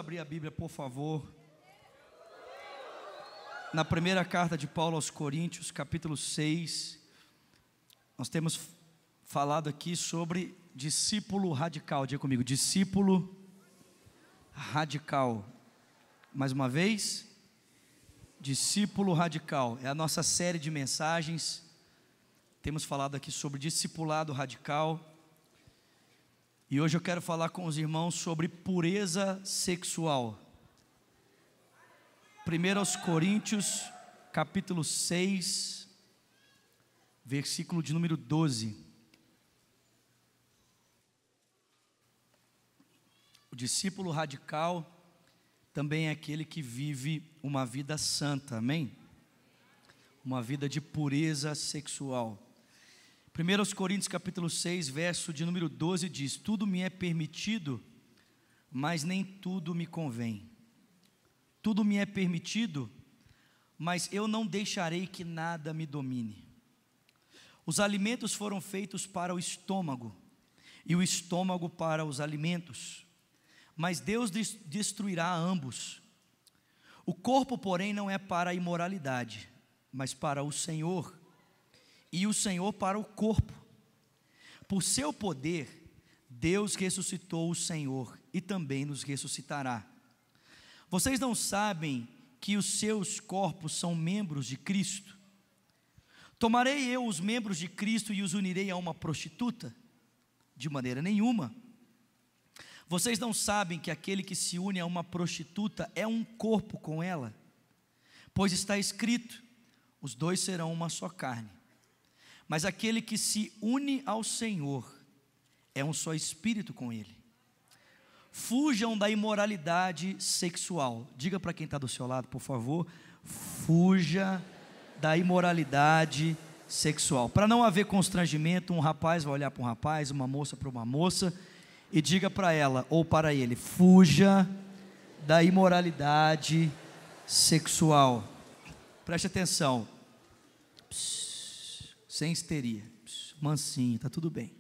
abrir a Bíblia, por favor, na primeira carta de Paulo aos Coríntios, capítulo 6. Nós temos falado aqui sobre discípulo radical. Diga comigo, discípulo radical. Mais uma vez, discípulo radical. É a nossa série de mensagens. Temos falado aqui sobre discipulado radical. E hoje eu quero falar com os irmãos sobre pureza sexual. 1 aos Coríntios, capítulo 6, versículo de número 12. O discípulo radical também é aquele que vive uma vida santa, amém? Uma vida de pureza sexual. 1 aos Coríntios capítulo 6, verso de número 12 diz: tudo me é permitido, mas nem tudo me convém. Tudo me é permitido, mas eu não deixarei que nada me domine. Os alimentos foram feitos para o estômago, e o estômago para os alimentos, mas Deus destruirá ambos. O corpo, porém, não é para a imoralidade, mas para o Senhor, e o Senhor para o corpo. Por seu poder, Deus ressuscitou o Senhor e também nos ressuscitará. Vocês não sabem que os seus corpos são membros de Cristo? Tomarei eu os membros de Cristo e os unirei a uma prostituta? De maneira nenhuma. Vocês não sabem que aquele que se une a uma prostituta é um corpo com ela? Pois está escrito: os dois serão uma só carne. Mas aquele que se une ao Senhor é um só espírito com Ele. Fujam da imoralidade sexual. Diga para quem está do seu lado, por favor: fuja da imoralidade sexual. Para não haver constrangimento, um rapaz vai olhar para um rapaz, uma moça para uma moça, e diga para ela ou para ele: fuja da imoralidade sexual. Preste atenção. Sem histeria, mansinho, está tudo bem.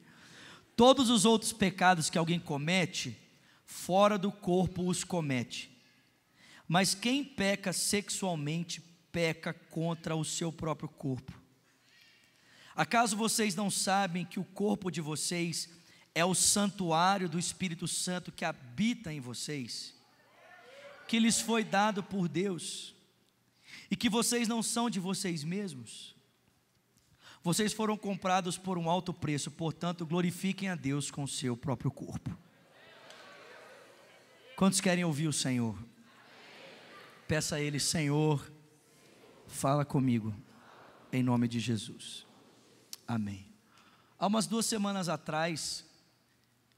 Todos os outros pecados que alguém comete, fora do corpo os comete. Mas quem peca sexualmente, peca contra o seu próprio corpo. Acaso vocês não sabem que o corpo de vocês é o santuário do Espírito Santo que habita em vocês, que lhes foi dado por Deus, e que vocês não são de vocês mesmos? Vocês foram comprados por um alto preço, portanto, glorifiquem a Deus com o seu próprio corpo. Quantos querem ouvir o Senhor? Peça a Ele: Senhor, fala comigo, em nome de Jesus. Amém. Há umas 2 semanas atrás,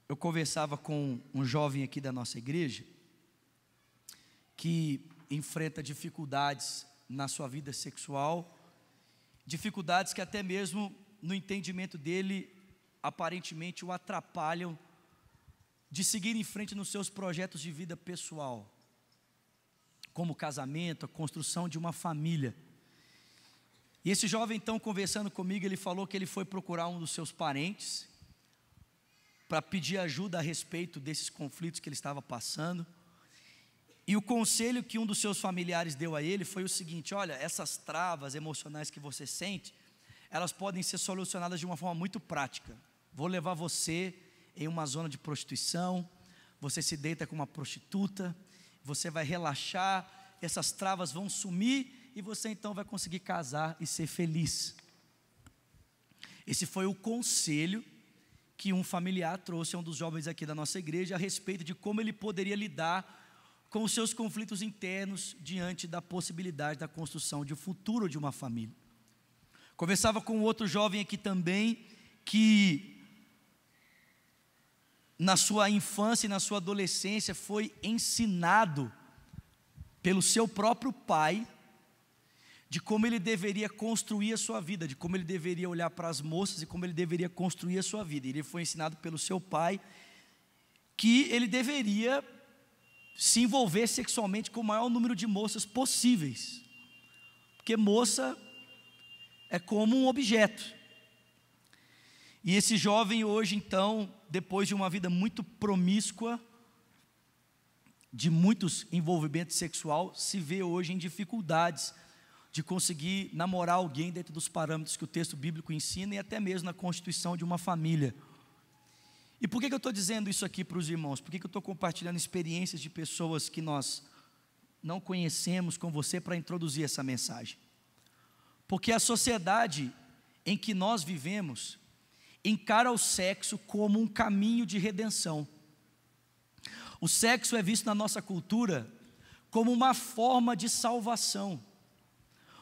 eu conversava com um jovem aqui da nossa igreja, que enfrenta dificuldades na sua vida sexual, dificuldades que até mesmo no entendimento dele, aparentemente o atrapalham de seguir em frente nos seus projetos de vida pessoal, como o casamento, a construção de uma família. E esse jovem então, conversando comigo, ele falou que ele foi procurar um dos seus parentes, para pedir ajuda a respeito desses conflitos que ele estava passando. E o conselho que um dos seus familiares deu a ele foi o seguinte: olha, essas travas emocionais que você sente, elas podem ser solucionadas de uma forma muito prática. Vou levar você em uma zona de prostituição, você se deita com uma prostituta, você vai relaxar, essas travas vão sumir e você então vai conseguir casar e ser feliz. Esse foi o conselho que um familiar trouxe a um dos jovens aqui da nossa igreja a respeito de como ele poderia lidar com os seus conflitos internos diante da possibilidade da construção de um futuro de uma família. Conversava com outro jovem aqui também, que na sua infância e na sua adolescência foi ensinado pelo seu próprio pai de como ele deveria construir a sua vida, de como ele deveria olhar para as moças e como ele deveria construir a sua vida. Ele foi ensinado pelo seu pai que ele deveria se envolver sexualmente com o maior número de moças possíveis, porque moça é como um objeto. E esse jovem hoje então, depois de uma vida muito promíscua, de muitos envolvimentos sexual se vê hoje em dificuldades de conseguir namorar alguém dentro dos parâmetros que o texto bíblico ensina e até mesmo na constituição de uma família. E por que eu estou dizendo isso aqui para os irmãos? Por que eu estou compartilhando experiências de pessoas que nós não conhecemos com você para introduzir essa mensagem? Porque a sociedade em que nós vivemos encara o sexo como um caminho de redenção. O sexo é visto na nossa cultura como uma forma de salvação.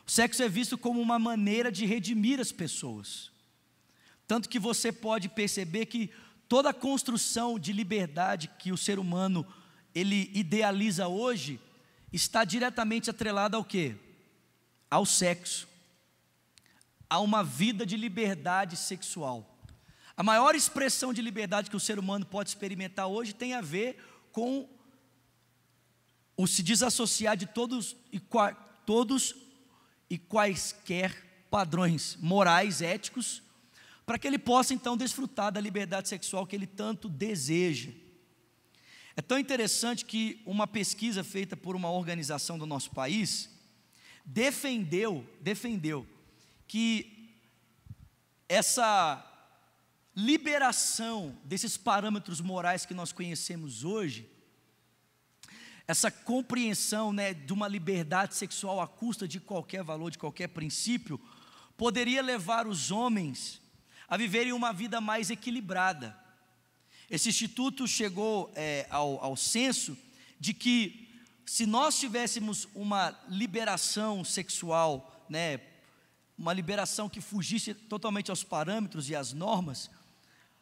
O sexo é visto como uma maneira de redimir as pessoas. Tanto que você pode perceber que toda a construção de liberdade que o ser humano ele idealiza hoje está diretamente atrelada ao quê? Ao sexo, a uma vida de liberdade sexual. A maior expressão de liberdade que o ser humano pode experimentar hoje tem a ver com o se desassociar de todos e quaisquer padrões morais, éticos, para que ele possa então desfrutar da liberdade sexual que ele tanto deseja. É tão interessante que uma pesquisa feita por uma organização do nosso país defendeu que essa liberação desses parâmetros morais que nós conhecemos hoje, essa compreensão, de uma liberdade sexual à custa de qualquer valor, de qualquer princípio, poderia levar os homens a viverem uma vida mais equilibrada. Esse instituto chegou ao senso de que se nós tivéssemos uma liberação sexual, uma liberação que fugisse totalmente aos parâmetros e às normas,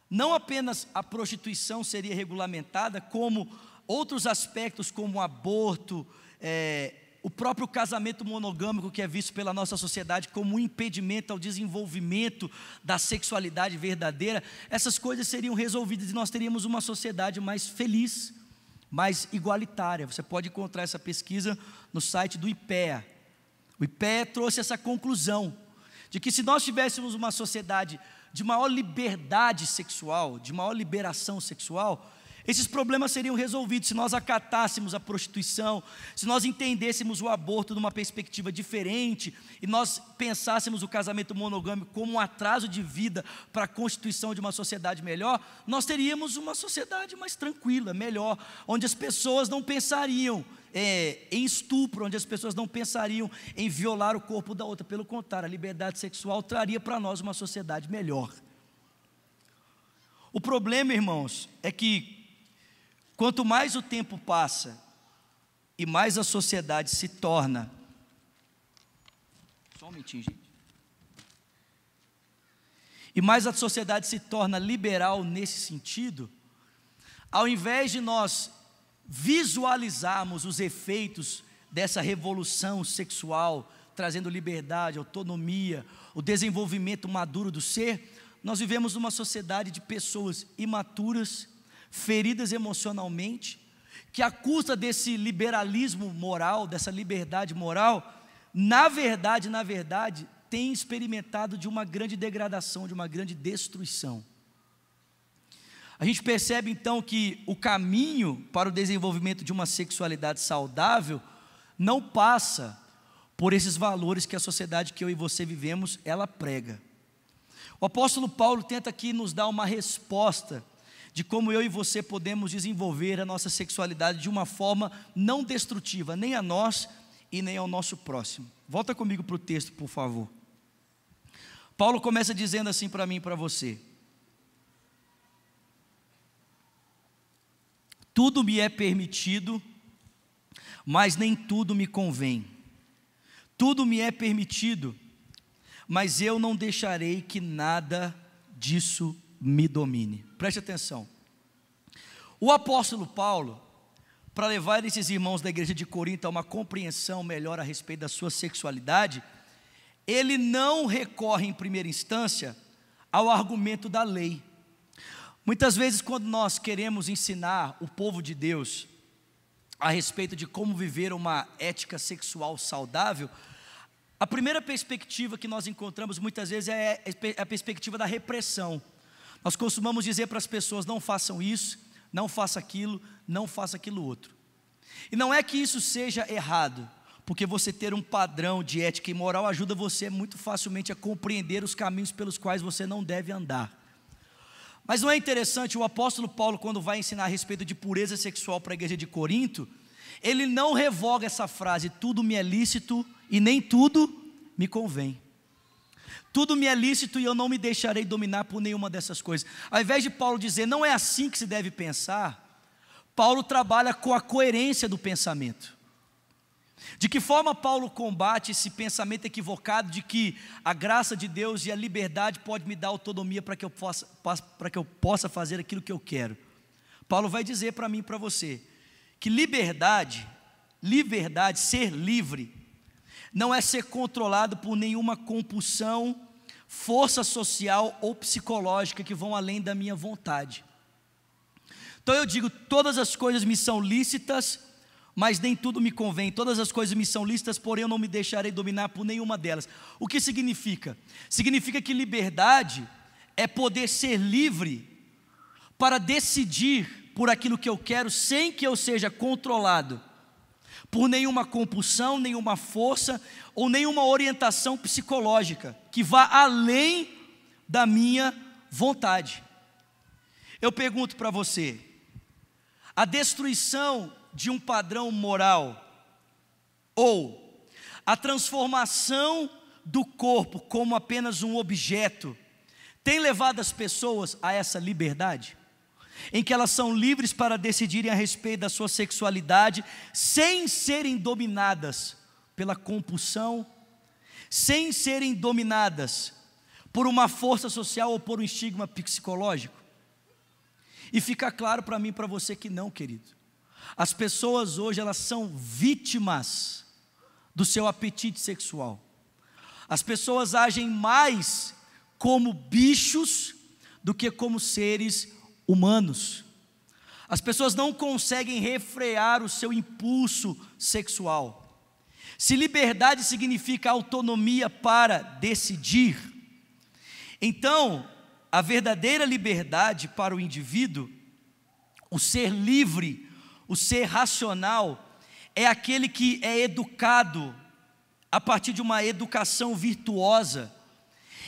não apenas a prostituição seria regulamentada, como outros aspectos como o aborto, o próprio casamento monogâmico que é visto pela nossa sociedade como um impedimento ao desenvolvimento da sexualidade verdadeira, essas coisas seriam resolvidas e nós teríamos uma sociedade mais feliz, mais igualitária. Você pode encontrar essa pesquisa no site do IPEA. O IPEA trouxe essa conclusão, de que se nós tivéssemos uma sociedade de maior liberdade sexual, de maior liberação sexual, esses problemas seriam resolvidos se nós acatássemos a prostituição, se nós entendêssemos o aborto de uma perspectiva diferente, e nós pensássemos o casamento monogâmico como um atraso de vida para a constituição de uma sociedade melhor, nós teríamos uma sociedade mais tranquila, melhor, onde as pessoas não pensariam em estupro, onde as pessoas não pensariam em violar o corpo da outra. Pelo contrário, a liberdade sexual traria para nós uma sociedade melhor. O problema, irmãos, é que quanto mais o tempo passa e mais a sociedade se torna... Só um minutinho, gente. E mais a sociedade se torna liberal nesse sentido, ao invés de nós visualizarmos os efeitos dessa revolução sexual, trazendo liberdade, autonomia, o desenvolvimento maduro do ser, nós vivemos numa sociedade de pessoas imaturas, feridas emocionalmente, que à custa desse liberalismo moral, dessa liberdade moral, na verdade, tem experimentado de uma grande degradação, de uma grande destruição. A gente percebe então que o caminho para o desenvolvimento de uma sexualidade saudável não passa por esses valores que a sociedade que eu e você vivemos, ela prega. O apóstolo Paulo tenta aqui nos dar uma resposta de como eu e você podemos desenvolver a nossa sexualidade de uma forma não destrutiva, nem a nós e nem ao nosso próximo. Volta comigo para o texto, por favor. Paulo começa dizendo assim para mim e para você: tudo me é permitido, mas nem tudo me convém. Tudo me é permitido, mas eu não deixarei que nada disso me domine. Preste atenção. O apóstolo Paulo, para levar esses irmãos da igreja de Corinto a uma compreensão melhor a respeito da sua sexualidade, ele não recorre em primeira instância ao argumento da lei. Muitas vezes, quando nós queremos ensinar o povo de Deus a respeito de como viver uma ética sexual saudável, a primeira perspectiva que nós encontramos muitas vezes é a perspectiva da repressão. Nós costumamos dizer para as pessoas: não façam isso, não faça aquilo, não faça aquilo outro. E não é que isso seja errado, porque você ter um padrão de ética e moral ajuda você muito facilmente a compreender os caminhos pelos quais você não deve andar. Mas não é interessante, o apóstolo Paulo, quando vai ensinar a respeito de pureza sexual para a igreja de Corinto, ele não revoga essa frase: tudo me é lícito e nem tudo me convém. Tudo me é lícito e eu não me deixarei dominar por nenhuma dessas coisas. Ao invés de Paulo dizer, não é assim que se deve pensar, Paulo trabalha com a coerência do pensamento. De que forma Paulo combate esse pensamento equivocado de que a graça de Deus e a liberdade pode me dar autonomia para que eu possa fazer aquilo que eu quero? Paulo vai dizer para mim e para você que liberdade, ser livre, não é ser controlado por nenhuma compulsão, força social ou psicológica que vão além da minha vontade. Então eu digo, todas as coisas me são lícitas, mas nem tudo me convém. Todas as coisas me são lícitas, porém eu não me deixarei dominar por nenhuma delas. O que significa? Significa que liberdade é poder ser livre para decidir por aquilo que eu quero, sem que eu seja controlado por nenhuma compulsão, nenhuma força ou nenhuma orientação psicológica que vá além da minha vontade. Eu pergunto para você, a destruição de um padrão moral ou a transformação do corpo como apenas um objeto tem levado as pessoas a essa liberdade? Em que elas são livres para decidirem a respeito da sua sexualidade, sem serem dominadas pela compulsão, sem serem dominadas por uma força social ou por um estigma psicológico? E fica claro para mim e para você que não, querido. As pessoas hoje, elas são vítimas do seu apetite sexual. As pessoas agem mais como bichos do que como seres humanos. As pessoas não conseguem refrear o seu impulso sexual. Se liberdade significa autonomia para decidir, então a verdadeira liberdade para o indivíduo, o ser livre, o ser racional, é aquele que é educado a partir de uma educação virtuosa,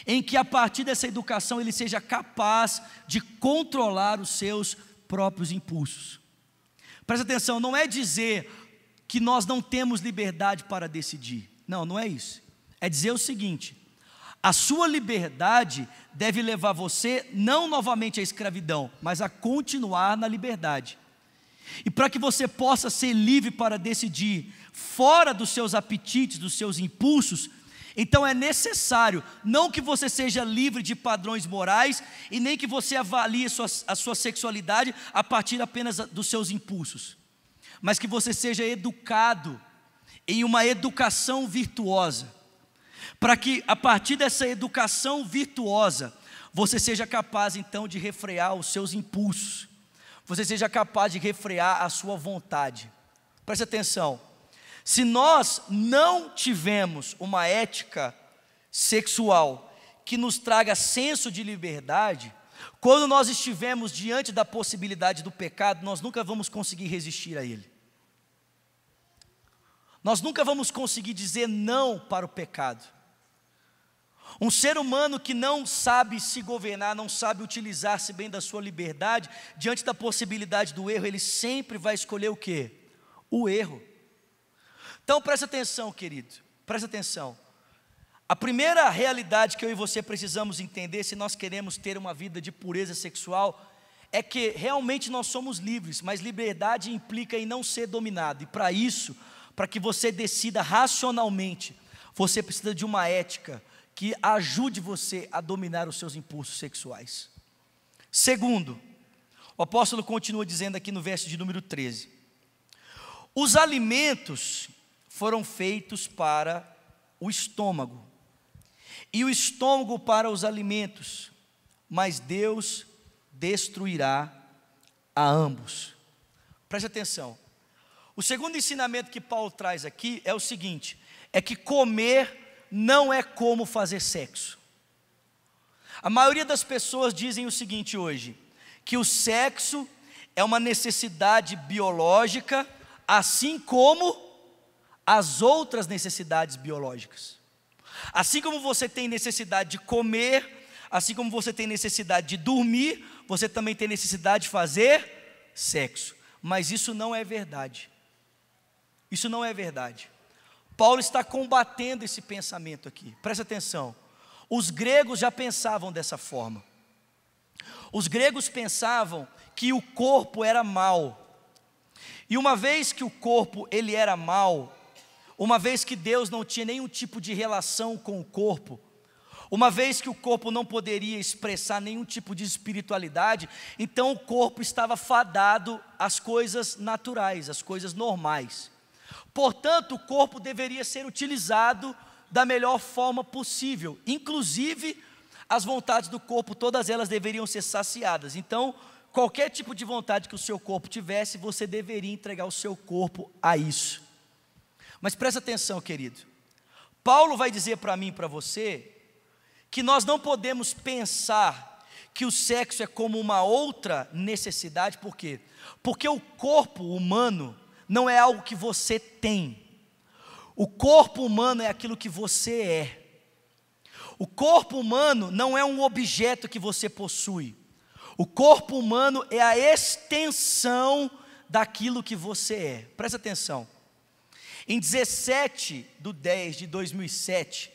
em que a partir dessa educação ele seja capaz de controlar os seus próprios impulsos. Presta atenção, não é dizer que nós não temos liberdade para decidir. Não, não é isso. É dizer o seguinte: a sua liberdade deve levar você não novamente à escravidão, mas a continuar na liberdade. E para que você possa ser livre para decidir fora dos seus apetites, dos seus impulsos, então é necessário, não que você seja livre de padrões morais, e nem que você avalie a sua sexualidade a partir apenas dos seus impulsos, mas que você seja educado em uma educação virtuosa, para que a partir dessa educação virtuosa, você seja capaz então de refrear os seus impulsos, você seja capaz de refrear a sua vontade. Preste atenção, se nós não tivermos uma ética sexual que nos traga senso de liberdade, quando nós estivermos diante da possibilidade do pecado, nós nunca vamos conseguir resistir a ele. Nós nunca vamos conseguir dizer não para o pecado. Um ser humano que não sabe se governar, não sabe utilizar-se bem da sua liberdade, diante da possibilidade do erro, ele sempre vai escolher o quê? O erro. Então presta atenção, querido, presta atenção. A primeira realidade que eu e você precisamos entender, se nós queremos ter uma vida de pureza sexual, é que realmente nós somos livres, mas liberdade implica em não ser dominado. E para isso, para que você decida racionalmente, você precisa de uma ética que ajude você a dominar os seus impulsos sexuais. Segundo, o apóstolo continua dizendo aqui no verso de número 13: os alimentos foram feitos para o estômago, e o estômago para os alimentos, mas Deus destruirá a ambos. Preste atenção, o segundo ensinamento que Paulo traz aqui é o seguinte: é que comer não é como fazer sexo. A maioria das pessoas dizem o seguinte hoje, que o sexo é uma necessidade biológica assim como as outras necessidades biológicas. Assim como você tem necessidade de comer, assim como você tem necessidade de dormir, você também tem necessidade de fazer sexo. Mas isso não é verdade. Isso não é verdade. Paulo está combatendo esse pensamento aqui. Presta atenção. Os gregos já pensavam dessa forma. Os gregos pensavam que o corpo era mau. E uma vez que o corpo ele era mau, uma vez que Deus não tinha nenhum tipo de relação com o corpo, uma vez que o corpo não poderia expressar nenhum tipo de espiritualidade, então o corpo estava fadado às coisas naturais, às coisas normais. Portanto, o corpo deveria ser utilizado da melhor forma possível. Inclusive, as vontades do corpo, todas elas deveriam ser saciadas. Então, qualquer tipo de vontade que o seu corpo tivesse, você deveria entregar o seu corpo a isso. Mas presta atenção, querido. Paulo vai dizer para mim e para você que nós não podemos pensar que o sexo é como uma outra necessidade. Por quê? Porque o corpo humano não é algo que você tem. O corpo humano é aquilo que você é. O corpo humano não é um objeto que você possui. O corpo humano é a extensão daquilo que você é. Presta atenção. Em 17/10/2007,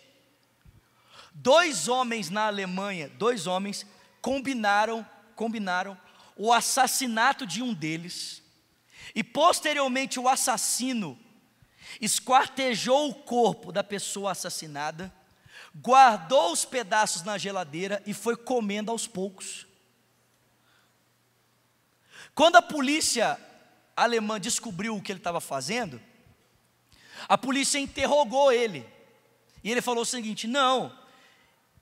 dois homens na Alemanha, combinaram o assassinato de um deles, e posteriormente o assassino esquartejou o corpo da pessoa assassinada, guardou os pedaços na geladeira e foi comendo aos poucos. Quando a polícia alemã descobriu o que ele estava fazendo, a polícia interrogou ele, e ele falou o seguinte: não,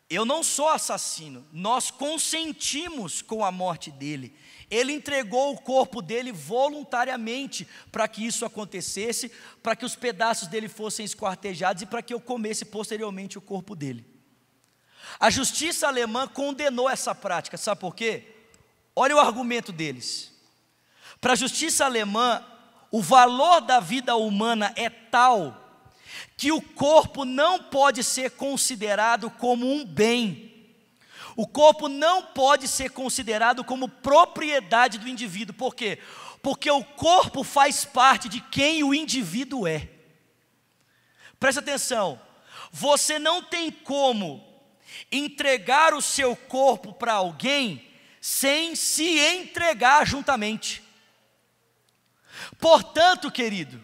eu não sou assassino, nós consentimos com a morte dele, ele entregou o corpo dele voluntariamente para que isso acontecesse, para que os pedaços dele fossem esquartejados e para que eu comesse posteriormente o corpo dele. A justiça alemã condenou essa prática, sabe por quê? Olha o argumento deles. Para a justiça alemã, o valor da vida humana é tal que o corpo não pode ser considerado como um bem. O corpo não pode ser considerado como propriedade do indivíduo. Por quê? Porque o corpo faz parte de quem o indivíduo é. Presta atenção. Você não tem como entregar o seu corpo para alguém sem se entregar juntamente. Portanto, querido,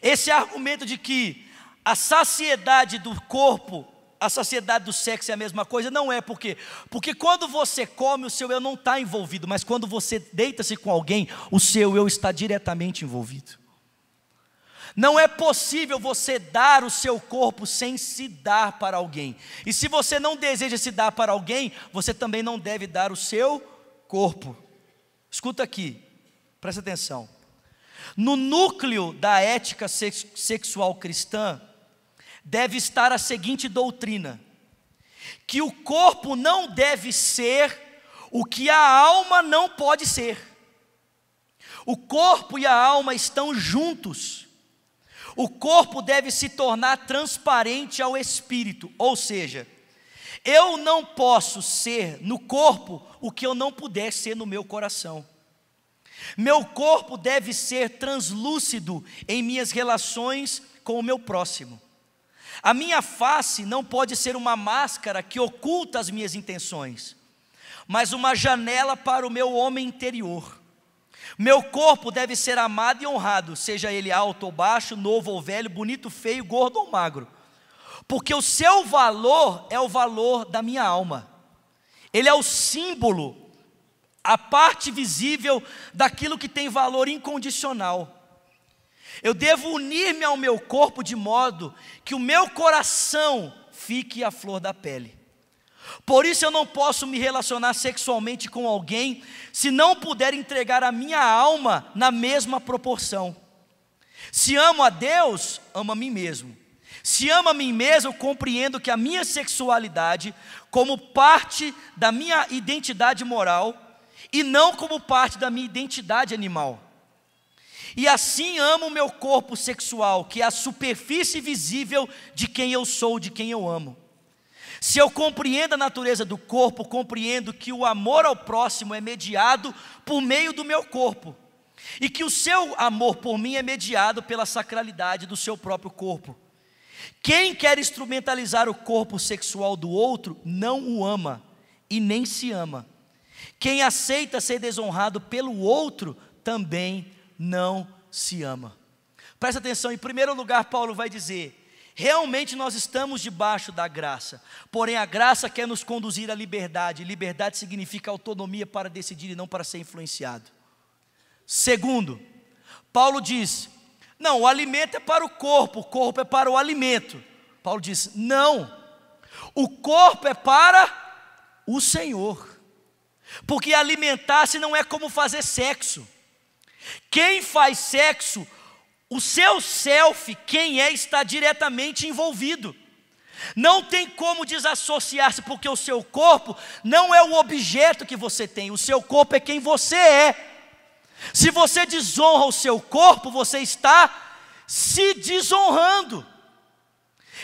esse argumento de que a saciedade do corpo, a saciedade do sexo é a mesma coisa, não é. Por quê? Porque quando você come, o seu eu não está envolvido, mas quando você deita-se com alguém, o seu eu está diretamente envolvido. Não é possível você dar o seu corpo sem se dar para alguém. E se você não deseja se dar para alguém, você também não deve dar o seu corpo. Escuta aqui, presta atenção. No núcleo da ética sexual cristã, deve estar a seguinte doutrina: que o corpo não deve ser o que a alma não pode ser. O corpo e a alma estão juntos. O corpo deve se tornar transparente ao espírito, ou seja, eu não posso ser no corpo o que eu não puder ser no meu coração. Meu corpo deve ser translúcido em minhas relações com o meu próximo. A minha face não pode ser uma máscara que oculta as minhas intenções, mas uma janela para o meu homem interior. Meu corpo deve ser amado e honrado, seja ele alto ou baixo, novo ou velho, bonito, feio, gordo ou magro, porque o seu valor é o valor da minha alma. Ele é o símbolo, a parte visível daquilo que tem valor incondicional. Eu devo unir-me ao meu corpo de modo que o meu coração fique à flor da pele. Por isso eu não posso me relacionar sexualmente com alguém se não puder entregar a minha alma na mesma proporção. Se amo a Deus, amo a mim mesmo. Se amo a mim mesmo, eu compreendo que a minha sexualidade, como parte da minha identidade moral, e não como parte da minha identidade animal. e assim amo o meu corpo sexual, que é a superfície visível de quem eu sou, de quem eu amo. Se eu compreendo a natureza do corpo, compreendo que o amor ao próximo é mediado por meio do meu corpo, e que o seu amor por mim é mediado pela sacralidade do seu próprio corpo. Quem quer instrumentalizar o corpo sexual do outro, não o ama, e nem se ama. Quem aceita ser desonrado pelo outro, também não se ama. Presta atenção, em primeiro lugar, Paulo vai dizer: realmente nós estamos debaixo da graça, porém a graça quer nos conduzir à liberdade. Liberdade significa autonomia para decidir e não para ser influenciado. Segundo, Paulo diz: não, o alimento é para o corpo é para o alimento. Paulo diz: não, o corpo é para o Senhor, porque alimentar-se não é como fazer sexo. Quem faz sexo, o seu self, quem é, está diretamente envolvido. Não tem como desassociar-se, porque o seu corpo não é o objeto que você tem, o seu corpo é quem você é. Se você desonra o seu corpo, você está se desonrando.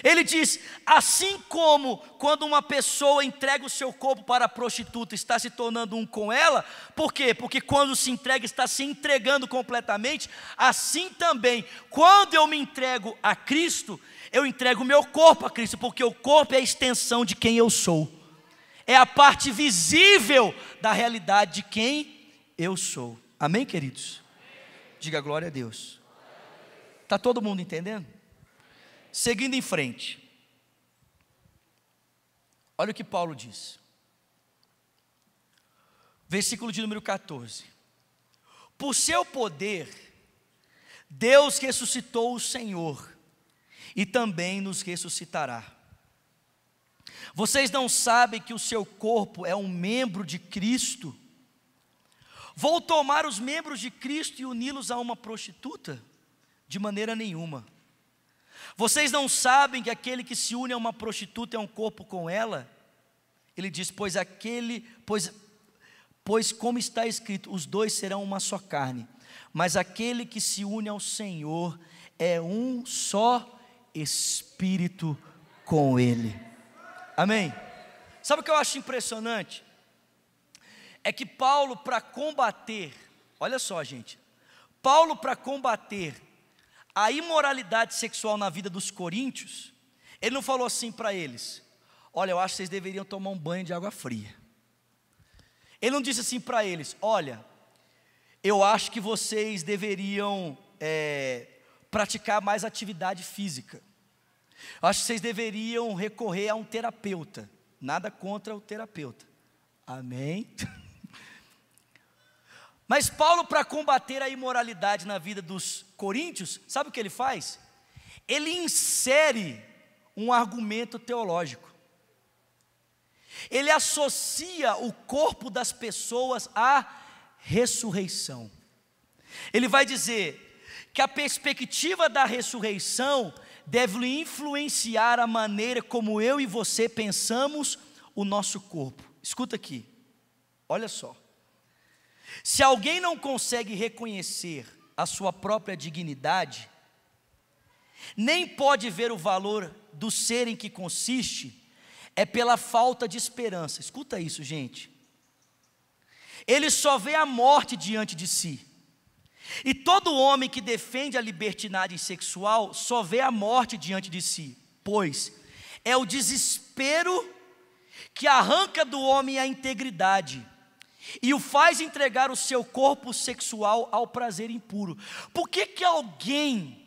Ele diz: assim como quando uma pessoa entrega o seu corpo para a prostituta, está se tornando um com ela. Por quê? Porque quando se entrega, está se entregando completamente. Assim também, quando eu me entrego a Cristo, eu entrego o meu corpo a Cristo, porque o corpo é a extensão de quem eu sou, é a parte visível da realidade de quem eu sou. Amém, queridos? Diga glória a Deus. Está todo mundo entendendo? Seguindo em frente, olha o que Paulo diz, versículo de número 14: por seu poder, Deus ressuscitou o Senhor, e também nos ressuscitará. Vocês não sabem que o seu corpo é um membro de Cristo? Vou tomar os membros de Cristo e uni-los a uma prostituta? De maneira nenhuma. Vocês não sabem que aquele que se une a uma prostituta é um corpo com ela? Ele diz: pois como está escrito, os dois serão uma só carne. Mas aquele que se une ao Senhor é um só espírito com Ele. Amém? Sabe o que eu acho impressionante? É que Paulo, para combater, olha só, gente, Paulo, para combater a imoralidade sexual na vida dos coríntios, ele não falou assim para eles: olha, eu acho que vocês deveriam tomar um banho de água fria. Ele não disse assim para eles: olha, eu acho que vocês deveriam praticar mais atividade física. Eu acho que vocês deveriam recorrer a um terapeuta. Nada contra o terapeuta. Amém? Mas Paulo, para combater a imoralidade na vida dos coríntios, sabe o que ele faz? Ele insere um argumento teológico. Ele associa o corpo das pessoas à ressurreição. Ele vai dizer que a perspectiva da ressurreição deve influenciar a maneira como eu e você pensamos o nosso corpo. Escuta aqui, olha só. Se alguém não consegue reconhecer a sua própria dignidade, nem pode ver o valor do ser em que consiste, é pela falta de esperança. Escuta isso, gente. Ele só vê a morte diante de si. E todo homem que defende a libertinagem sexual só vê a morte diante de si, pois é o desespero que arranca do homem a integridade e o faz entregar o seu corpo sexual ao prazer impuro. Por que alguém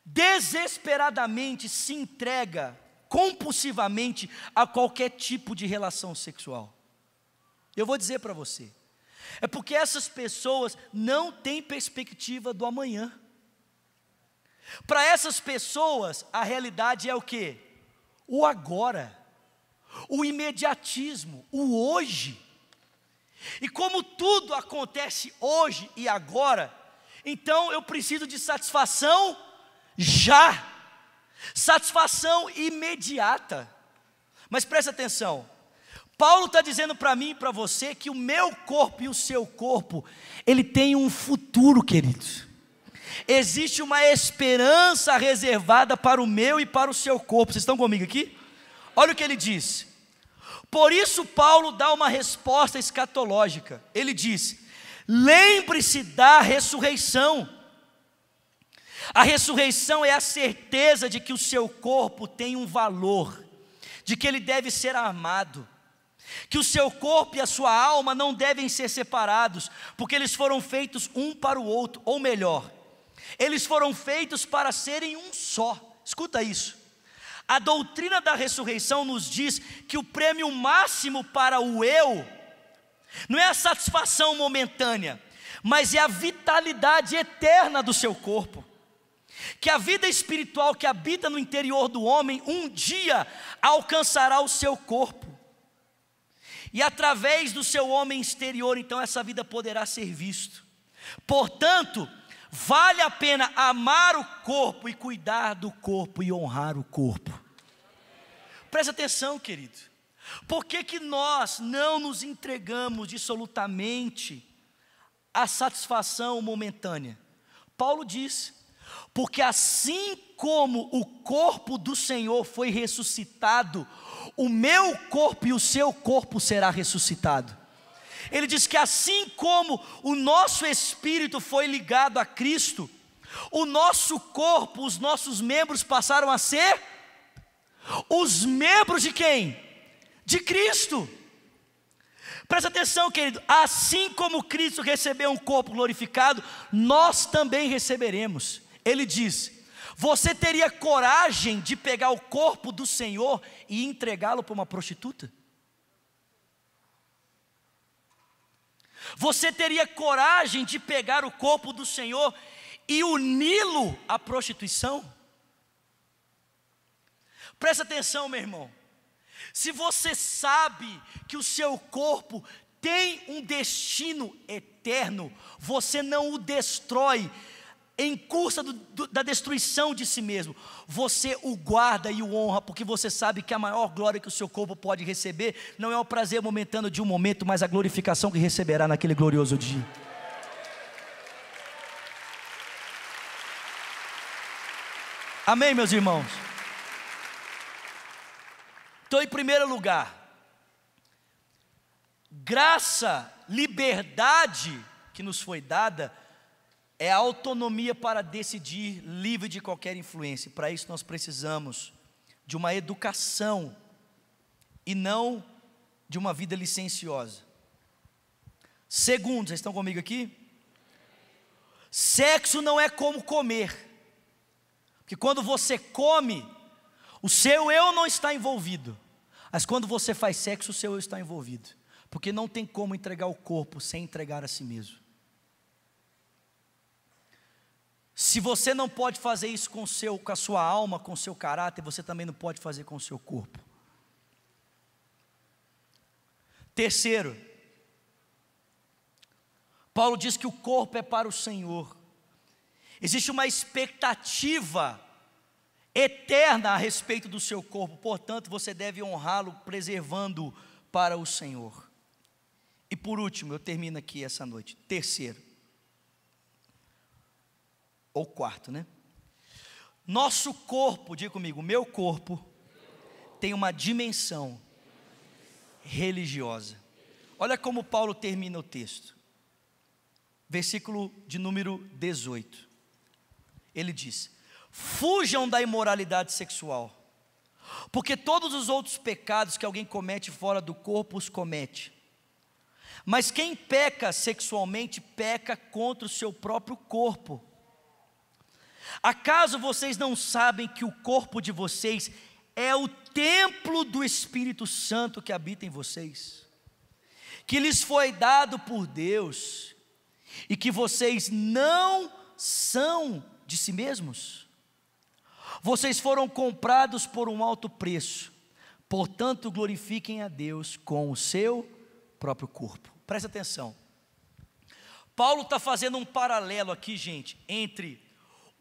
desesperadamente se entrega compulsivamente a qualquer tipo de relação sexual? Eu vou dizer para você, é porque essas pessoas não têm perspectiva do amanhã. Para essas pessoas, a realidade é o quê? O agora, o imediatismo, o hoje. E como tudo acontece hoje e agora, então eu preciso de satisfação já, satisfação imediata. Mas presta atenção, Paulo está dizendo para mim e para você que o meu corpo e o seu corpo, ele tem um futuro, queridos. Existe uma esperança reservada para o meu e para o seu corpo. Vocês estão comigo aqui? Olha o que ele diz. Por isso Paulo dá uma resposta escatológica. Ele diz: lembre-se da ressurreição. A ressurreição é a certeza de que o seu corpo tem um valor, de que ele deve ser amado, que o seu corpo e a sua alma não devem ser separados, porque eles foram feitos um para o outro, ou melhor, eles foram feitos para serem um só. Escuta isso. A doutrina da ressurreição nos diz que o prêmio máximo para o eu não é a satisfação momentânea, mas é a vitalidade eterna do seu corpo. Que a vida espiritual que habita no interior do homem um dia alcançará o seu corpo. E através do seu homem exterior, então, essa vida poderá ser vista. Portanto, vale a pena amar o corpo e cuidar do corpo e honrar o corpo. Presta atenção, querido. Por que nós não nos entregamos dissolutamente à satisfação momentânea? Paulo diz: porque assim como o corpo do Senhor foi ressuscitado, o meu corpo e o seu corpo será ressuscitado. Ele diz que assim como o nosso espírito foi ligado a Cristo, o nosso corpo, os nossos membros passaram a ser os membros de quem? De Cristo. Presta atenção, querido, assim como Cristo recebeu um corpo glorificado, nós também receberemos. Ele diz: você teria coragem de pegar o corpo do Senhor e entregá-lo para uma prostituta? Você teria coragem de pegar o corpo do Senhor e uni-lo à prostituição? Presta atenção, meu irmão. Se você sabe que o seu corpo tem um destino eterno, você não o destrói em curso da destruição de si mesmo. Você o guarda e o honra, porque você sabe que a maior glória que o seu corpo pode receber não é o prazer momentâneo de um momento, mas a glorificação que receberá naquele glorioso dia. Amém, meus irmãos? Então, em primeiro lugar, graça, liberdade que nos foi dada é a autonomia para decidir, livre de qualquer influência. Para isso nós precisamos de uma educação e não de uma vida licenciosa. Segundo, vocês estão comigo aqui? Sexo não é como comer, porque quando você come, o seu eu não está envolvido, mas quando você faz sexo, o seu eu está envolvido, porque não tem como entregar o corpo sem entregar a si mesmo. Se você não pode fazer isso com a sua alma, com o seu caráter, você também não pode fazer com o seu corpo. Terceiro, Paulo diz que o corpo é para o Senhor. Existe uma expectativa eterna a respeito do seu corpo, portanto você deve honrá-lo, preservando-o para o Senhor. E por último, eu termino aqui essa noite. Terceiro, ou quarto, né? Nosso corpo, diga comigo, meu corpo tem uma dimensão religiosa. Olha como Paulo termina o texto. Versículo de número 18. Ele diz: fujam da imoralidade sexual, porque todos os outros pecados que alguém comete fora do corpo os comete. Mas quem peca sexualmente peca contra o seu próprio corpo. Acaso vocês não sabem que o corpo de vocês é o templo do Espírito Santo que habita em vocês, que lhes foi dado por Deus, e que vocês não são de si mesmos? Vocês foram comprados por um alto preço, portanto glorifiquem a Deus com o seu próprio corpo. Presta atenção, Paulo está fazendo um paralelo aqui, gente, entre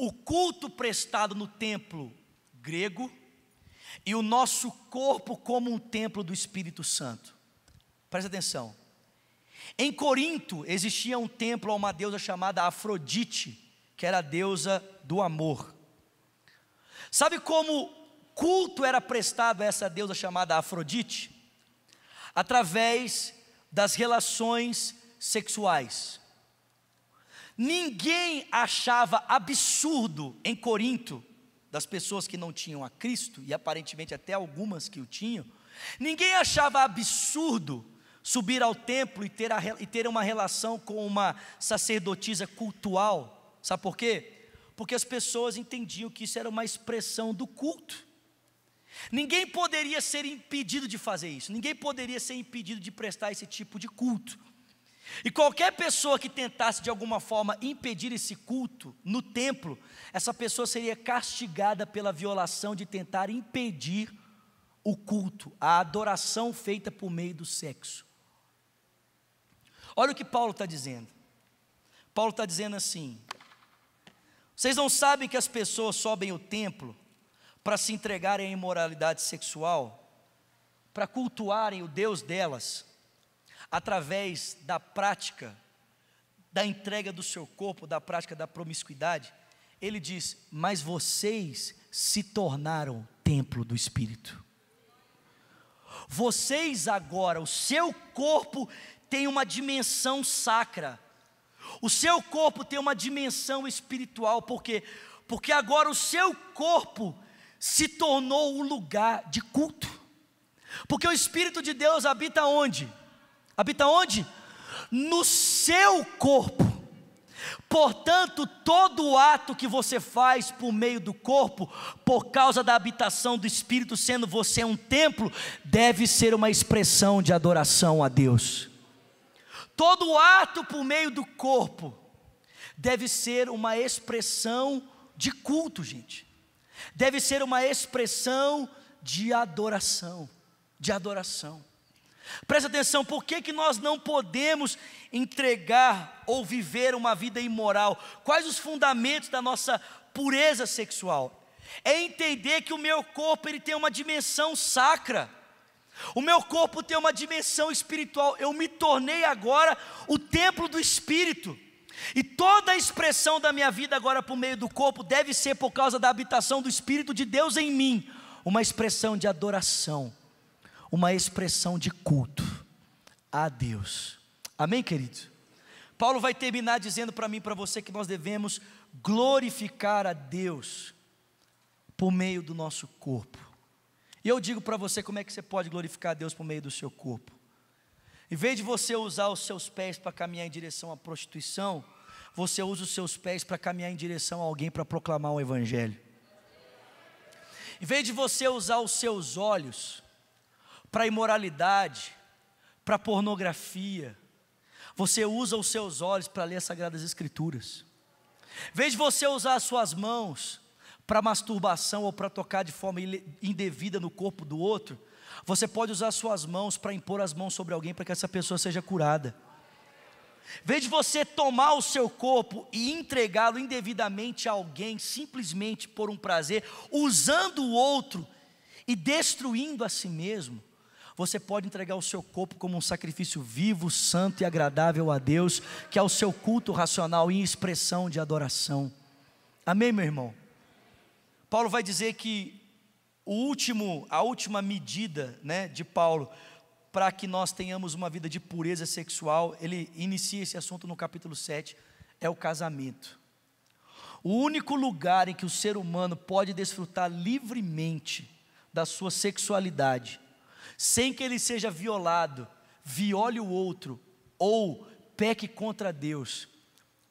o culto prestado no templo grego e o nosso corpo como um templo do Espírito Santo. Presta atenção. Em Corinto existia um templo a uma deusa chamada Afrodite, que era a deusa do amor. Sabe como culto era prestado a essa deusa chamada Afrodite? Através das relações sexuais. Ninguém achava absurdo em Corinto, das pessoas que não tinham a Cristo, e aparentemente até algumas que o tinham, ninguém achava absurdo subir ao templo e ter uma relação com uma sacerdotisa cultual. Sabe por quê? Porque as pessoas entendiam que isso era uma expressão do culto. Ninguém poderia ser impedido de fazer isso, ninguém poderia ser impedido de prestar esse tipo de culto. E qualquer pessoa que tentasse de alguma forma impedir esse culto no templo, essa pessoa seria castigada pela violação de tentar impedir o culto, a adoração feita por meio do sexo. Olha o que Paulo está dizendo. Paulo está dizendo assim: vocês não sabem que as pessoas sobem o templo para se entregarem à imoralidade sexual, para cultuarem o Deus delas, através da prática, da entrega do seu corpo, da prática da promiscuidade? Ele diz: mas vocês se tornaram templo do Espírito. Vocês agora, o seu corpo tem uma dimensão sacra, o seu corpo tem uma dimensão espiritual. Por quê? Porque agora o seu corpo se tornou um lugar de culto, porque o Espírito de Deus habita onde? Habita onde? No seu corpo. Portanto, todo ato que você faz por meio do corpo, por causa da habitação do Espírito, sendo você um templo, deve ser uma expressão de adoração a Deus. Todo ato por meio do corpo deve ser uma expressão de culto, gente. Deve ser uma expressão de adoração, de adoração. Presta atenção, por que nós não podemos entregar ou viver uma vida imoral? Quais os fundamentos da nossa pureza sexual? É entender que o meu corpo ele tem uma dimensão sacra, o meu corpo tem uma dimensão espiritual. Eu me tornei agora o templo do Espírito, e toda a expressão da minha vida agora por meio do corpo deve ser por causa da habitação do Espírito de Deus em mim, uma expressão de adoração, uma expressão de culto a Deus. Amém, querido? Paulo vai terminar dizendo para mim e para você que nós devemos glorificar a Deus por meio do nosso corpo. E eu digo para você como é que você pode glorificar a Deus por meio do seu corpo. Em vez de você usar os seus pés para caminhar em direção à prostituição, você usa os seus pés para caminhar em direção a alguém para proclamar o Evangelho. Em vez de você usar os seus olhos para imoralidade, para pornografia, você usa os seus olhos para ler as Sagradas Escrituras. Em vez de você usar as suas mãos para masturbação ou para tocar de forma indevida no corpo do outro, você pode usar as suas mãos para impor as mãos sobre alguém para que essa pessoa seja curada. Em vez de você tomar o seu corpo e entregá-lo indevidamente a alguém, simplesmente por um prazer, usando o outro e destruindo a si mesmo, você pode entregar o seu corpo como um sacrifício vivo, santo e agradável a Deus, que é o seu culto racional em expressão de adoração. Amém, meu irmão? Paulo vai dizer que a última medida, de Paulo para que nós tenhamos uma vida de pureza sexual, ele inicia esse assunto no capítulo 7, é o casamento. O único lugar em que o ser humano pode desfrutar livremente da sua sexualidade, sem que ele seja violado, viole o outro, ou peque contra Deus,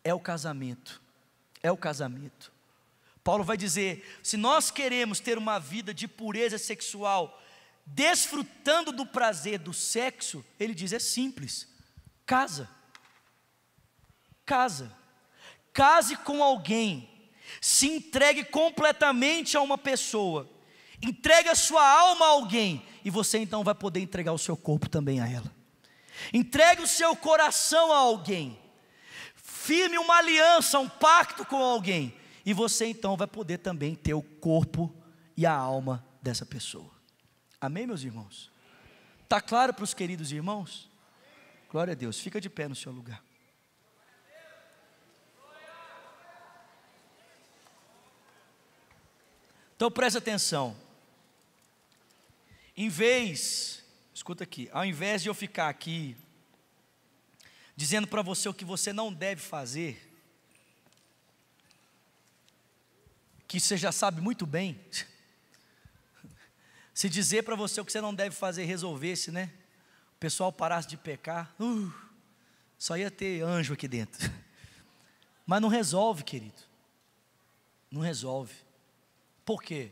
é o casamento. É o casamento. Paulo vai dizer: se nós queremos ter uma vida de pureza sexual, desfrutando do prazer do sexo, ele diz, é simples: casa. Case com alguém, se entregue completamente a uma pessoa, entregue a sua alma a alguém, e você então vai poder entregar o seu corpo também a ela. Entregue o seu coração a alguém, firme uma aliança, um pacto com alguém, e você então vai poder também ter o corpo e a alma dessa pessoa. Amém, meus irmãos? Está claro para os queridos irmãos? Glória a Deus. Fica de pé no seu lugar. Então presta atenção. Escuta aqui, ao invés de eu ficar aqui dizendo para você o que você não deve fazer, que você já sabe muito bem, se dizer para você o que você não deve fazer resolvesse, né? O pessoal parasse de pecar, só ia ter anjo aqui dentro. Mas não resolve, querido. Não resolve. Por quê?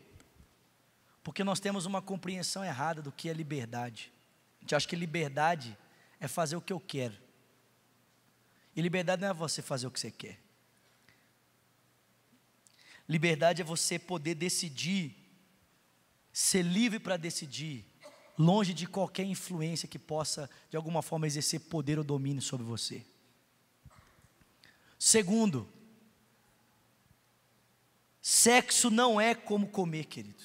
Porque nós temos uma compreensão errada do que é liberdade. A gente acha que liberdade é fazer o que eu quero. E liberdade não é você fazer o que você quer. Liberdade é você poder decidir, ser livre para decidir, longe de qualquer influência que possa, de alguma forma, exercer poder ou domínio sobre você. Segundo, sexo não é como comer, querido.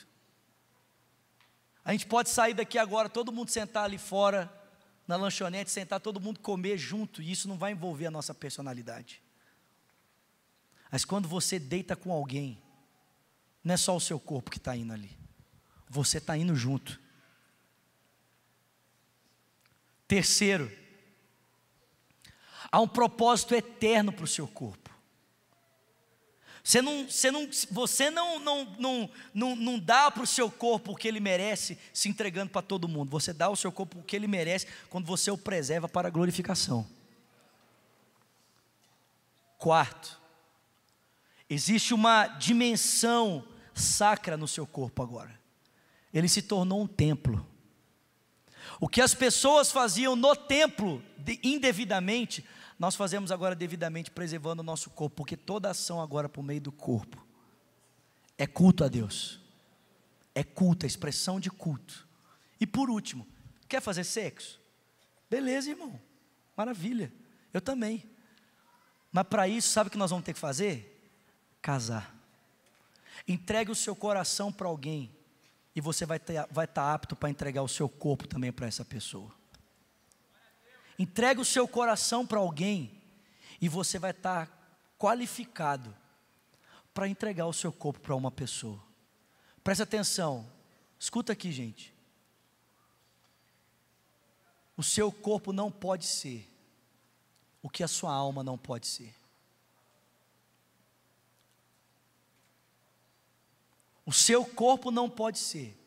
A gente pode sair daqui agora, todo mundo sentar ali fora, na lanchonete, sentar todo mundo comer junto, e isso não vai envolver a nossa personalidade. Mas quando você deita com alguém, não é só o seu corpo que está indo ali, você está indo junto. Terceiro, há um propósito eterno para o seu corpo. Você não dá para o seu corpo o que ele merece se entregando para todo mundo. Você dá ao seu corpo o que ele merece quando você o preserva para a glorificação. Quarto, existe uma dimensão sacra no seu corpo agora. Ele se tornou um templo. O que as pessoas faziam no templo indevidamente, nós fazemos agora devidamente, preservando o nosso corpo, porque toda ação agora por meio do corpo é culto a Deus, é culto, é expressão de culto. E por último, quer fazer sexo? Beleza, irmão, maravilha, eu também. Mas para isso, sabe o que nós vamos ter que fazer? Casar. Entregue o seu coração para alguém, e você vai estar apto para entregar o seu corpo também para essa pessoa. Entregue o seu coração para alguém, e você vai estar qualificado para entregar o seu corpo para uma pessoa. Presta atenção, escuta aqui, gente. O seu corpo não pode ser o que a sua alma não pode ser. O seu corpo não pode ser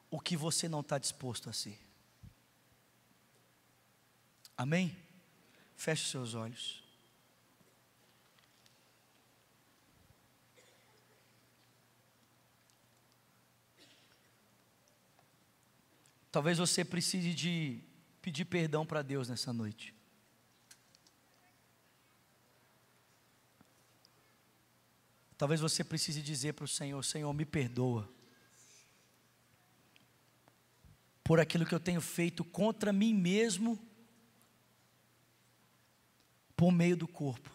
o que você não está disposto a ser. Amém? Feche os seus olhos. Talvez você precise de pedir perdão para Deus nessa noite. Talvez você precise dizer para o Senhor: Senhor, me perdoa por aquilo que eu tenho feito contra mim mesmo, por meio do corpo.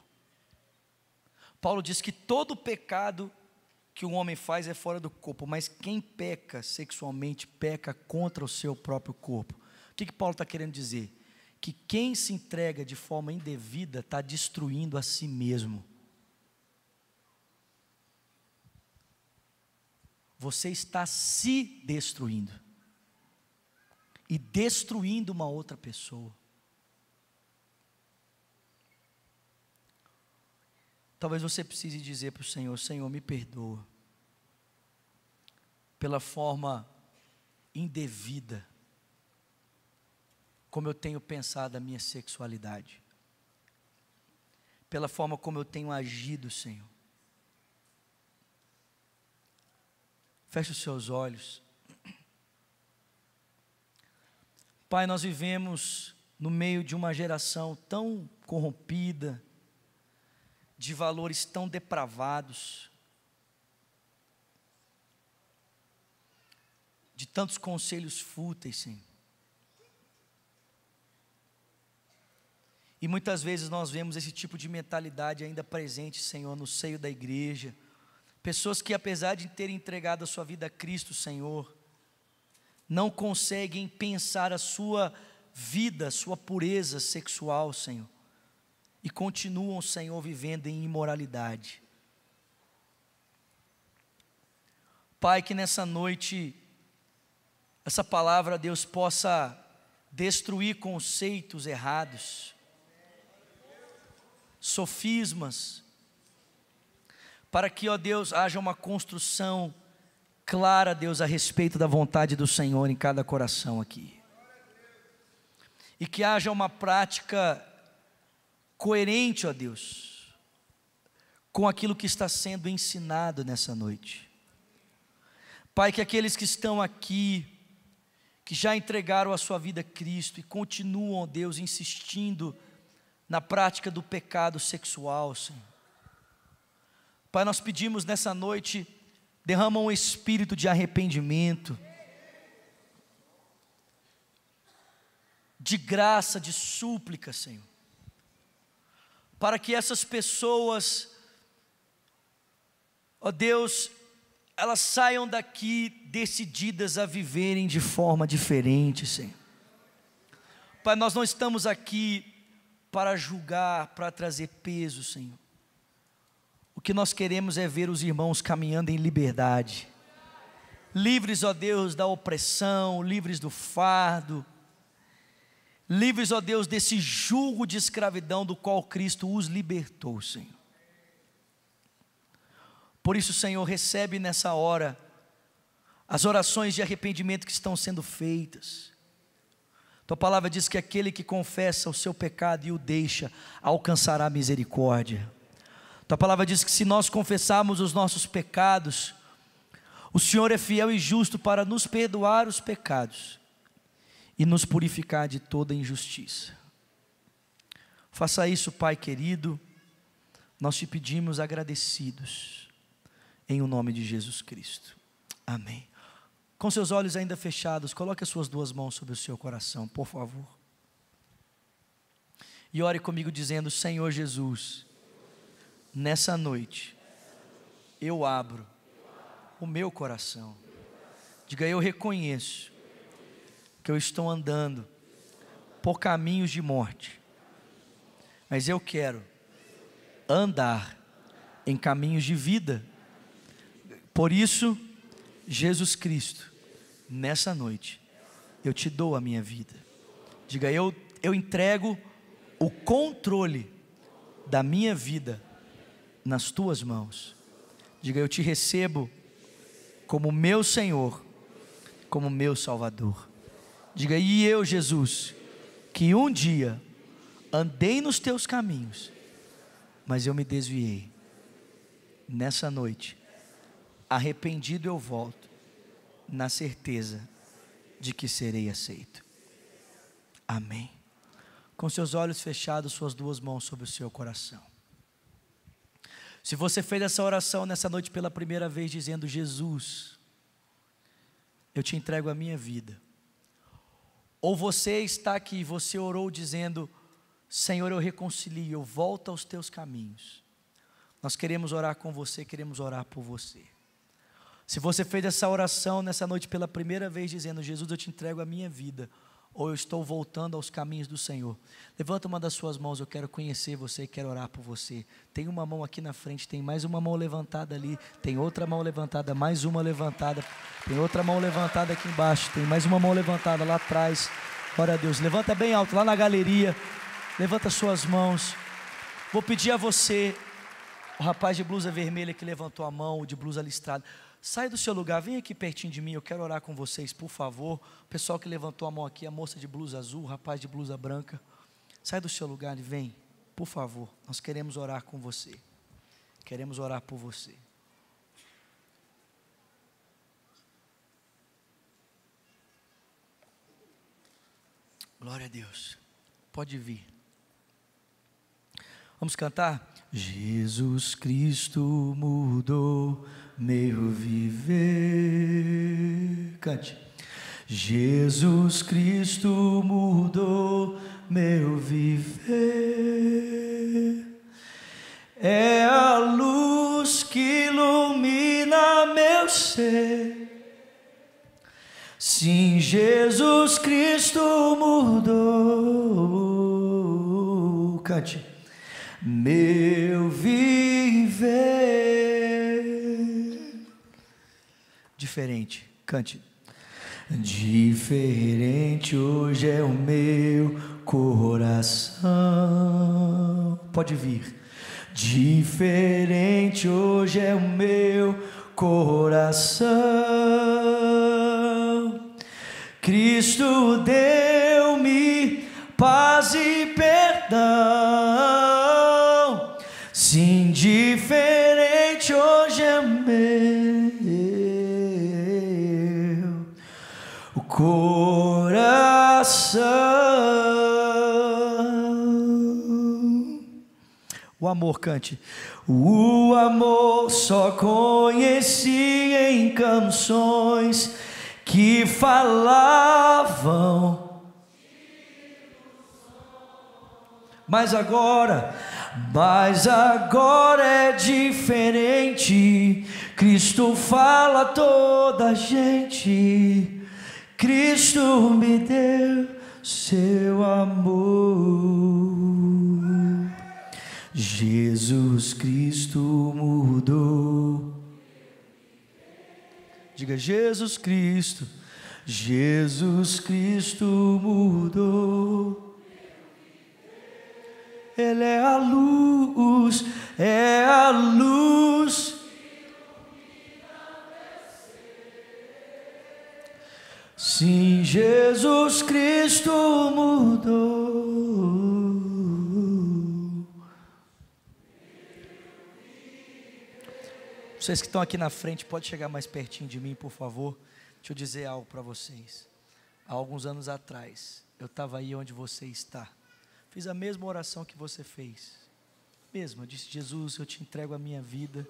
Paulo diz que todo pecado que um homem faz é fora do corpo, mas quem peca sexualmente, peca contra o seu próprio corpo. O que Paulo está querendo dizer? Que quem se entrega de forma indevida está destruindo a si mesmo. Você está se destruindo e destruindo uma outra pessoa. Talvez você precise dizer para o Senhor: Senhor, me perdoa pela forma indevida como eu tenho pensado a minha sexualidade, pela forma como eu tenho agido, Senhor. Feche os seus olhos. Pai, nós vivemos no meio de uma geração tão corrompida, de valores tão depravados, de tantos conselhos fúteis, Senhor. E muitas vezes nós vemos esse tipo de mentalidade ainda presente, Senhor, no seio da igreja. Pessoas que, apesar de terem entregado a sua vida a Cristo, Senhor, não conseguem pensar a sua vida, sua pureza sexual, Senhor, e continuam, Senhor, vivendo em imoralidade. Pai, que nessa noite, essa palavra, Deus, possa destruir conceitos errados, sofismas, para que, ó Deus, haja uma construção clara, Deus, a respeito da vontade do Senhor em cada coração aqui. E que haja uma prática coerente, ó Deus, com aquilo que está sendo ensinado nessa noite. Pai, que aqueles que estão aqui, que já entregaram a sua vida a Cristo e continuam, ó Deus, insistindo na prática do pecado sexual, Senhor. Pai, nós pedimos nessa noite, derrama um espírito de arrependimento, de graça, de súplica, Senhor, para que essas pessoas, ó Deus, elas saiam daqui decididas a viverem de forma diferente, Senhor. Pai, nós não estamos aqui para julgar, para trazer peso, Senhor. O que nós queremos é ver os irmãos caminhando em liberdade, livres, ó Deus, da opressão, livres do fardo, livres, ó Deus, desse jugo de escravidão do qual Cristo os libertou, Senhor. Por isso, Senhor, recebe nessa hora as orações de arrependimento que estão sendo feitas. Tua palavra diz que aquele que confessa o seu pecado e o deixa, alcançará misericórdia. Tua palavra diz que se nós confessarmos os nossos pecados, o Senhor é fiel e justo para nos perdoar os pecados e nos purificar de toda injustiça. Faça isso, Pai querido, nós te pedimos agradecidos, em o nome de Jesus Cristo, amém. Com seus olhos ainda fechados, coloque as suas duas mãos sobre o seu coração, por favor, e ore comigo dizendo: Senhor Jesus, nessa noite, eu abro o meu coração. Diga: eu reconheço que eu estou andando por caminhos de morte, mas eu quero andar em caminhos de vida. Por isso, Jesus Cristo, nessa noite, eu te dou a minha vida. Diga: eu entrego o controle da minha vida nas tuas mãos. Diga: eu te recebo como meu Senhor, como meu Salvador. Diga: e eu, Jesus, que um dia andei nos teus caminhos, mas eu me desviei. Nessa noite, arrependido eu volto, na certeza de que serei aceito. Amém. Com seus olhos fechados, suas duas mãos sobre o seu coração. Se você fez essa oração nessa noite pela primeira vez, dizendo: Jesus, eu te entrego a minha vida. Ou você está aqui e você orou dizendo: Senhor, eu reconcilio, eu volto aos teus caminhos. Nós queremos orar com você, queremos orar por você. Se você fez essa oração nessa noite pela primeira vez, dizendo: Jesus, eu te entrego a minha vida, ou eu estou voltando aos caminhos do Senhor, levanta uma das suas mãos, eu quero conhecer você e quero orar por você. Tem uma mão aqui na frente, tem mais uma mão levantada ali, tem outra mão levantada, mais uma levantada, tem outra mão levantada aqui embaixo, tem mais uma mão levantada lá atrás. Glória a Deus. Levanta bem alto, lá na galeria, levanta suas mãos. Vou pedir a você, o rapaz de blusa vermelha que levantou a mão, o de blusa listrada, sai do seu lugar, vem aqui pertinho de mim, eu quero orar com vocês, por favor. O pessoal que levantou a mão aqui, a moça de blusa azul, o rapaz de blusa branca, sai do seu lugar e vem, por favor. Nós queremos orar com você, queremos orar por você. Glória a Deus. Pode vir. Vamos cantar? Jesus Cristo mudou meu viver. Cante. Jesus Cristo mudou meu viver. É a luz que ilumina meu ser. Sim, Jesus Cristo mudou. Cante. Meu viver. Diferente. Cante. Diferente hoje é o meu coração. Pode vir. Diferente hoje é o meu coração. Cristo deu-me paz e perdão. Sim, diferente hoje é meu coração. O amor, cante. O amor só conheci em canções que falavam, mas agora é diferente. Cristo fala a toda a gente. Cristo me deu seu amor. Jesus Cristo mudou. Diga: Jesus Cristo, Jesus Cristo mudou. Ele é a luz, é a luz. Sim, Jesus Cristo mudou. Vocês que estão aqui na frente, pode chegar mais pertinho de mim, por favor. Deixa eu dizer algo para vocês. Há alguns anos atrás, eu estava aí onde você está. Fiz a mesma oração que você fez. Eu disse: Jesus, eu te entrego a minha vida.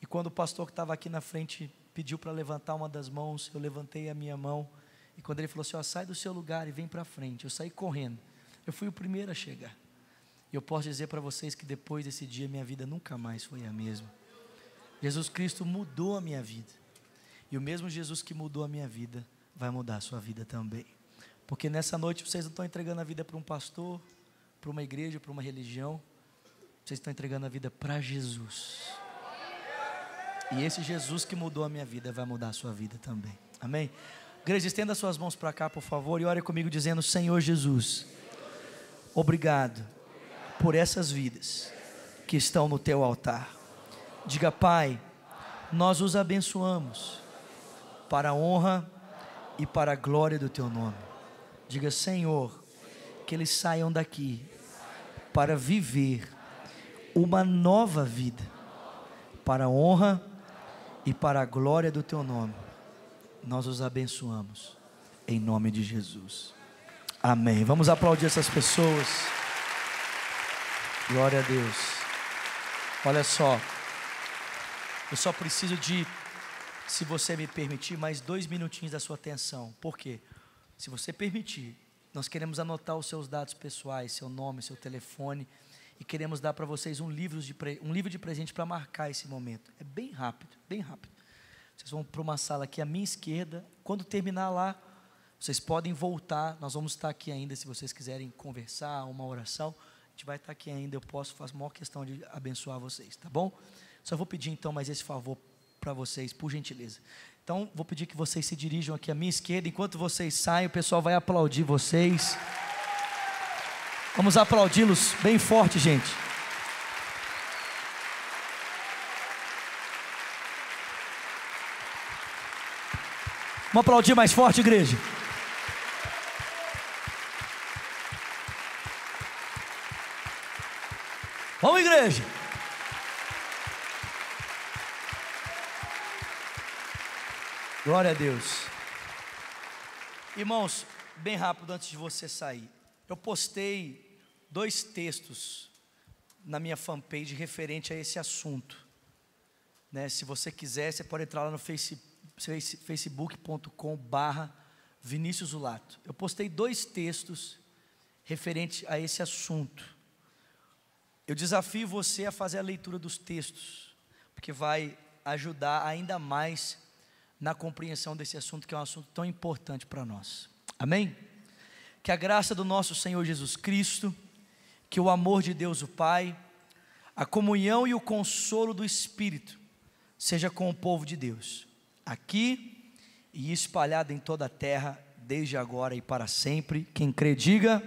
E quando o pastor que estava aqui na frente pediu para levantar uma das mãos, eu levantei a minha mão. E quando ele falou assim: ó, sai do seu lugar e vem para frente, eu saí correndo. Eu fui o primeiro a chegar. E eu posso dizer para vocês que depois desse dia, minha vida nunca mais foi a mesma. Jesus Cristo mudou a minha vida. E o mesmo Jesus que mudou a minha vida vai mudar a sua vida também. Porque nessa noite vocês não estão entregando a vida para um pastor, para uma igreja, para uma religião. Vocês estão entregando a vida para Jesus. E esse Jesus que mudou a minha vida vai mudar a sua vida também. Amém? Igreja, estenda suas mãos para cá, por favor, e ore comigo dizendo: Senhor Jesus, obrigado por essas vidas que estão no teu altar. Diga: Pai, nós os abençoamos para a honra e para a glória do teu nome. Diga: Senhor, que eles saiam daqui para viver uma nova vida, para a honra e para a glória do teu nome. Nós os abençoamos em nome de Jesus. Amém. Vamos aplaudir essas pessoas. Glória a Deus. Olha só, eu só preciso de, se você me permitir, mais 2 minutinhos da sua atenção. Por quê? Se você permitir, nós queremos anotar os seus dados pessoais, seu nome, seu telefone, e queremos dar para vocês um livro de presente para marcar esse momento. É bem rápido, bem rápido. Vocês vão para uma sala aqui à minha esquerda. Quando terminar lá, vocês podem voltar. Nós vamos estar aqui ainda, se vocês quiserem conversar, uma oração. A gente vai estar aqui ainda. Eu faço a maior questão de abençoar vocês, tá bom? Só vou pedir então mais esse favor para vocês, por gentileza. Então, vou pedir que vocês se dirijam aqui à minha esquerda. Enquanto vocês saem, o pessoal vai aplaudir vocês. Vamos aplaudi-los bem forte, gente. Vamos aplaudir mais forte, igreja. Vamos, igreja. Glória a Deus. Irmãos, bem rápido antes de você sair. Eu postei 2 textos na minha fanpage referente a esse assunto, né? Se você quiser, você pode entrar lá no facebook.com/Vinícius Zulato. Eu postei 2 textos referente a esse assunto. Eu desafio você a fazer a leitura dos textos, porque vai ajudar ainda mais na compreensão desse assunto, que é um assunto tão importante para nós. Amém? Que a graça do nosso Senhor Jesus Cristo, que o amor de Deus o Pai, a comunhão e o consolo do Espírito seja com o povo de Deus, aqui e espalhado em toda a terra, desde agora e para sempre. Quem crê, diga